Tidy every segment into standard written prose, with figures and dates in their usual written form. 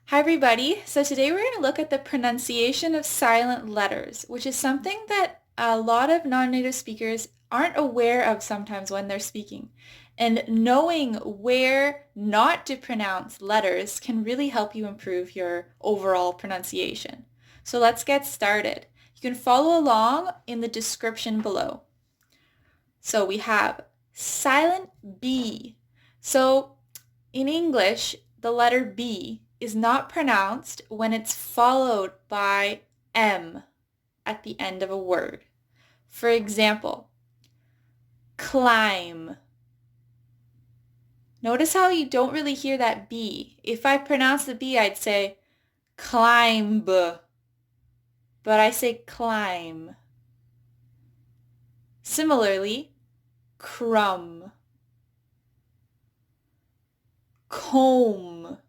Hi everybody. So today we're going to look at the pronunciation of silent letters, which is something that a lot of non-native speakers aren't aware of sometimes when they're speaking. And knowing where not to pronounce letters can really help you improve your overall pronunciation. So let's get started. You can follow along in the description below. So we have silent B. So in English, the letter B is not pronounced when it's followed by M at the end of a word. For example, climb. Notice how you don't really hear that B. If I pronounce the B, I'd say climb, but I say climb. Similarly, crumb, comb.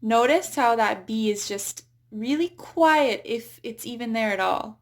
Notice how that B is just really quiet if it's even there at all.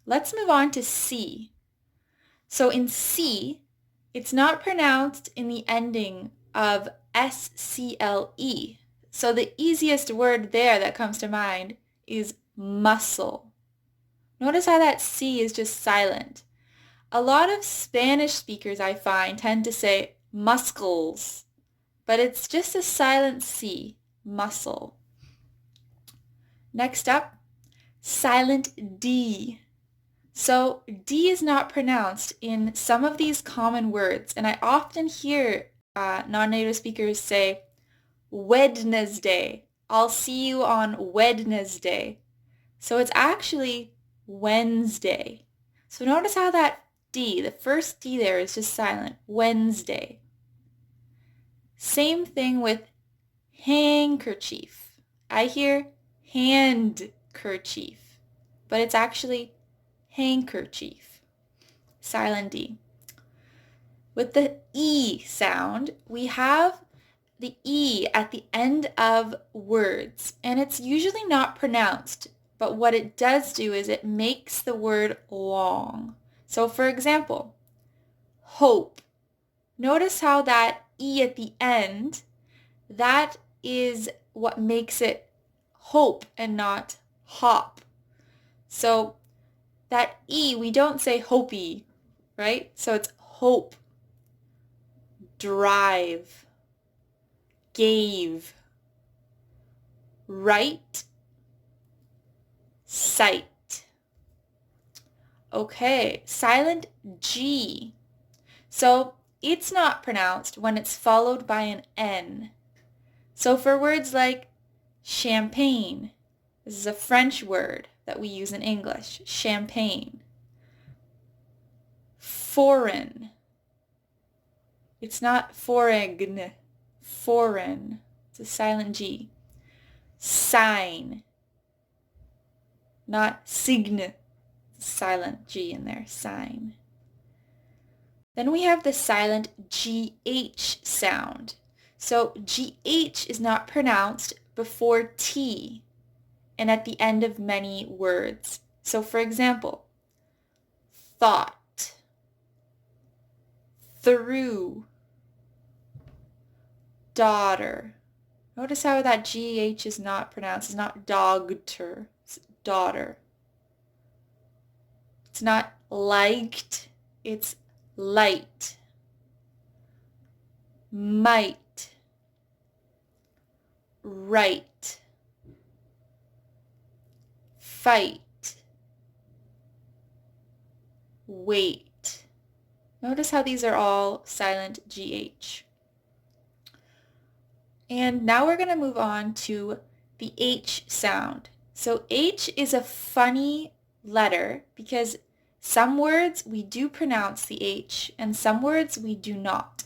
Let's move on to C. So in C, it's not pronounced in the ending of scle. So the easiest word there that comes to mind is muscle. Notice how that C is just silent. A lot of Spanish speakers I find tend to say muscles, but it's just a silent C, muscle. Next up, silent D. So D is not pronounced in some of these common words, and I often hear non-native speakers say, Wednesday. I'll see you on Wednesday. So it's actually Wednesday. So notice how that D, the first D there is just silent, Wednesday. Same thing with handkerchief. I hear handkerchief, but it's actually handkerchief. Silent D. With the E sound, we have the E at the end of words, and it's usually not pronounced, but what it does do is it makes the word long. So for example, hope. Notice how that E at the end, that is what makes it hope and not hop. So that E, we don't say hopey, right? So it's hope, drive, gave, right, sight. Okay, silent G. So it's not pronounced when it's followed by an N. So for words like champagne, this is a French word that we use in English, champagne. Foreign. It's not foreign, foreign. It's a silent G. Sign. Not signe. Silent G in there, sign. Then we have the silent GH sound. So GH is not pronounced before T and at the end of many words. So for example, thought, through, daughter. Notice how that GH is not pronounced. It's not dogter, it's daughter. It's not liked, it's light. Might, right, fight, wait. Notice how these are all silent GH. And now we're going to move on to the H sound. So H is a funny letter because some words we do pronounce the H and some words we do not.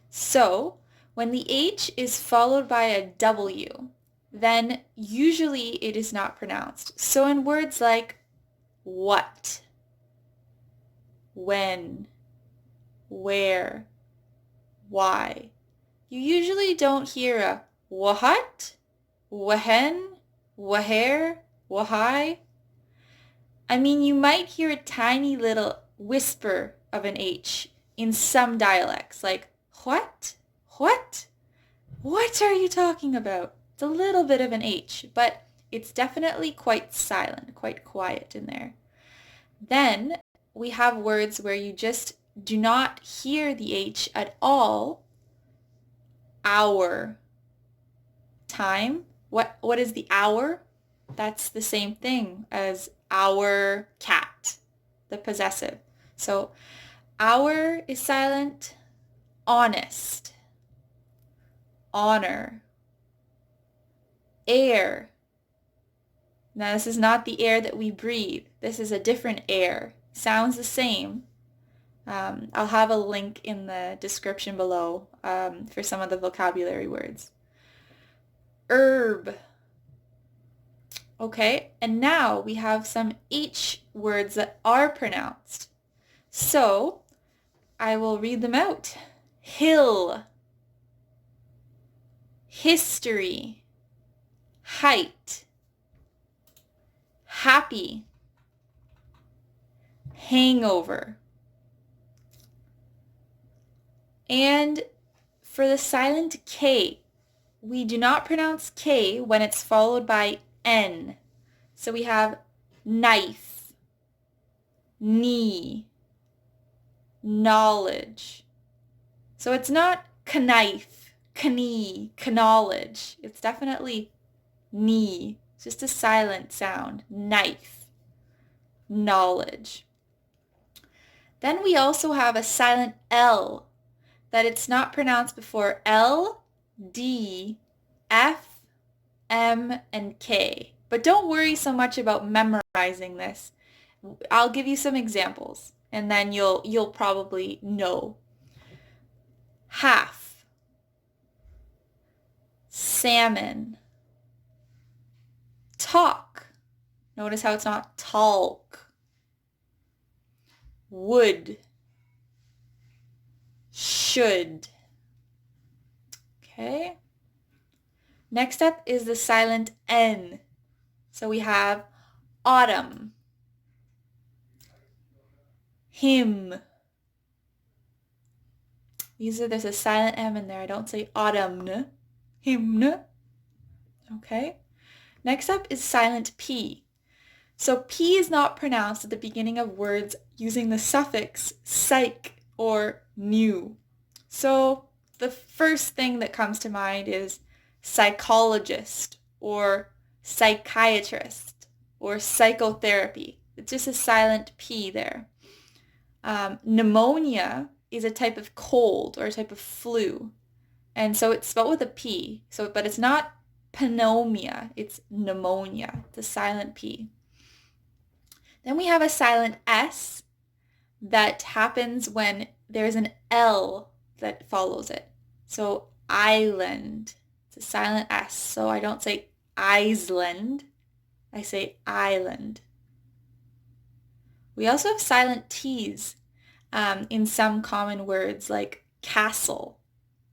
So when the H is followed by a W, then usually it is not pronounced. So in words like what, when, where, why, you usually don't hear a what, when, where, why. I mean, you might hear a tiny little whisper of an H in some dialects, like what? What? What are you talking about? It's a little bit of an H, but it's definitely quite silent, quite quiet in there. Then we have words where you just do not hear the H at all. Hour. Time. What is the hour? That's the same thing as our cat, the possessive. So our is silent. Honest. Honor. Air. Now this is not the air that we breathe. This is a different air. Sounds the same. I'll have a link in the description below for some of the vocabulary words. Herb. Okay, and now we have some H words that are pronounced. So I will read them out. Hill. History. Height. Happy. Hangover. And for the silent K, we do not pronounce K when it's followed by N. So we have knife, knee, knowledge. So it's not knife, knee, knowledge. It's definitely knee. It's just a silent sound. Knife, knowledge. Then we also have a silent L that it's not pronounced before L, D, F, M, and K. But don't worry so much about memorizing this. I'll give you some examples and then you'll probably know. Half. Salmon. Talk. Notice how it's not talk. Would. Should. Okay. Next up is the silent N. So we have autumn, hymn. There's a silent M in there. I don't say autumn, hymn. Okay. Next up is silent P. So P is not pronounced at the beginning of words using the suffix psych or new. So the first thing that comes to mind is psychologist or psychiatrist or psychotherapy. It's just a silent P there. Pneumonia is a type of cold or a type of flu. And so it's spelled with a P. But it's not pneumonia, it's pneumonia. It's a silent P. Then we have a silent S that happens when there's an L that follows it. So island. It's a silent S. So I don't say Iceland. I say island. We also have silent T's in some common words like castle.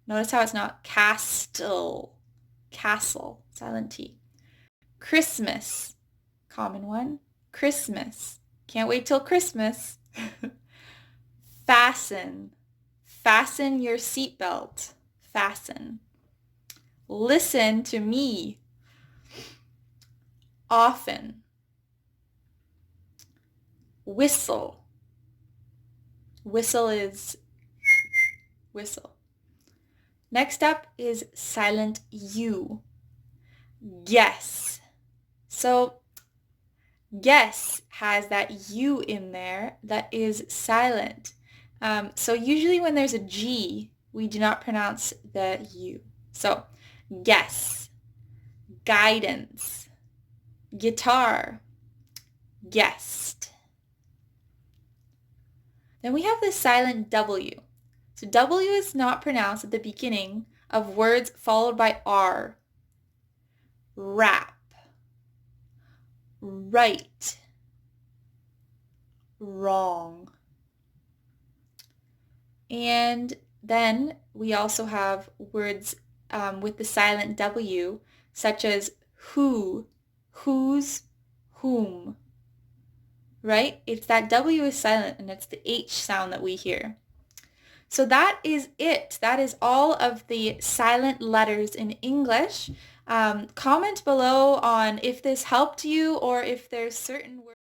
Notice how it's not castle. Castle. Silent T. Christmas. Common one. Christmas. Can't wait till Christmas. Fasten. Fasten your seatbelt. Fasten. Listen to me. Often. Whistle. Whistle is whistle. Next up is silent U. Guess. So guess has that U in there that is silent. So usually when there's a G, we do not pronounce the U. So guess, guidance, guitar, guest. Then we have the silent W. So W is not pronounced at the beginning of words followed by R. Wrap, right, wrong. And then we also have words with the silent W, such as who, whose, whom. Right? It's that W is silent and it's the H sound that we hear. So that is it. That is all of the silent letters in English. Comment below on if this helped you or if there's certain words